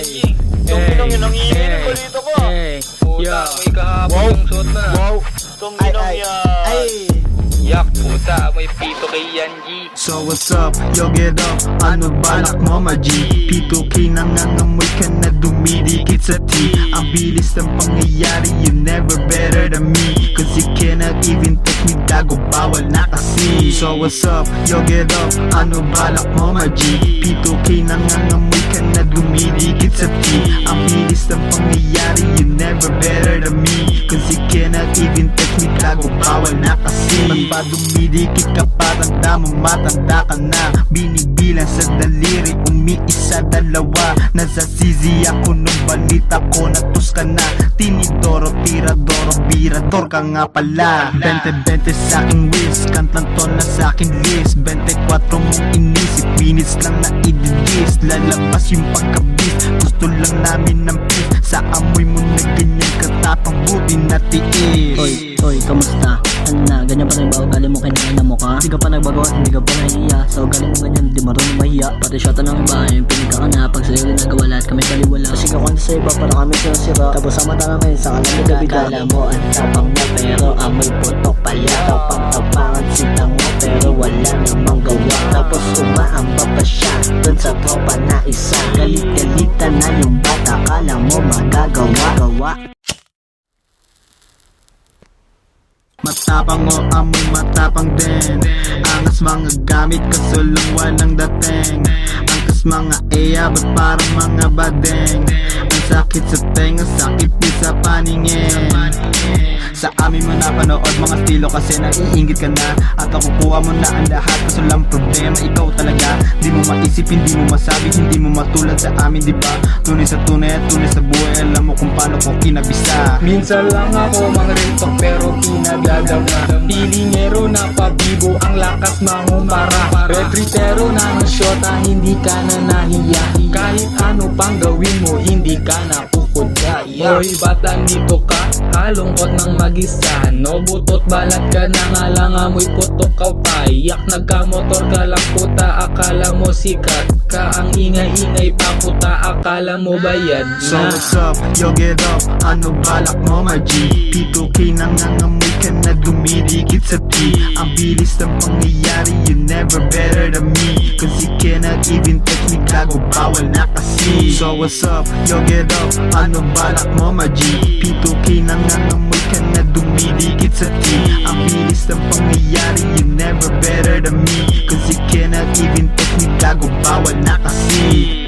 Itong pinong yun ang iinig balito ko. Puta, may kahapon yung suot na. Itong pinong yan. Yak, puta, may pito kay yan, G. So what's up, yo get up, ano balak mo ma-G? P2K nangangamoy ka na dumidikit sa T. Ang bilis ng pangyayari, you never better than me. Cause you cannot even take me, gago, bawal na kasi. So what's up, yo get up, ano balak mo ma-G? P2K nangangamoy ka na dumidikit sa T. Ang bilis ng pangyayari, you never better than me. Cause you cannot even take me, gago, bawal na kasi. Dumidikit ka parang damo, matanda ka na. Binibilang sa daliri, umiisa dalawa. Nasa sisi ako nung balita ko, natus ka na. Tinidoro, tiradoro, birador ka nga pala. 20-20 sa aking whisk, kantang to na sa aking list. 24 mong inisip, minutes lang na ididis. Lalabas yung pagkabis, gusto lang namin ng peace. Sa amoy mo na ganyan katapang, buti na tiis. Oy, kamusta? Ano na, ganyan pa rin ba ugali mo kinakain mo ka? Hindi ka pa nagbago at hindi ka pa nahiya. Sa ugali mo ganyan, di marunong mahiya. Pati shota ng iba, yung pinika ka na. Pag sa'yo rin nagawa lahat kami kaliwala. Kasi ka kwento sa iba para kami sira-sira. Tapos sama na namin sa kalang biga-biga. Akala mo ang tapang mo pero amoy putok pala. Tapang-tapangan sitang mo pero wala namang gawa. Tapos umaamba pa siya dun sa tropa na isa. Galit-galitan na yung bata, akala mo magagawa. Matapang o amoy matapang din. Angas mga gamit kaso lang walang dating. Angkas mga eya ba't parang mga badeng. Ang sakit sa tenga, sakit din sa paningin. Sa amin mo napanood mga estilo kasi naiingit ka na. At nakukuha mo na ang lahat kaso lang problema ikaw talaga. Di mo maisip, hindi mo masabi, hindi mo matulad sa amin diba? Tunay sa tunay at tunay sa buhay, alam mo kung paano ko kinabisa. Minsan lang ako mga rintok pero pinagagawa. Pilingero na pabibo, ang lakas mangumpara. Retritero na ng syota, hindi ka na nahiya. Kahit ano pang gawin mo, hindi ka na kukudaya. Hoy, ba't nandito ka? Halungkot ng mag-isa. No butot balat ka na nga lang, amoy putok ka pa. Yak nagkamotor ka lang puta, akala mo sikat ka. Ang ingay-ingay pa puta, akala mo bayad na. So what's up, yo get up, ano balak mo ma-G? P2K nangangamoy ka na dumidikit sa T. Ang bilis ng pangyayari, you never better than me. Cause you cannot even take me, gago, bawal na kasi. So what's up, yo get up, ano balak mo ma-G? P2K nangangamoy ka na dumidikit sa T. Ang bilis ng pangyayari, you never better than me. Cause you cannot even take me, gago, bawal na kasi.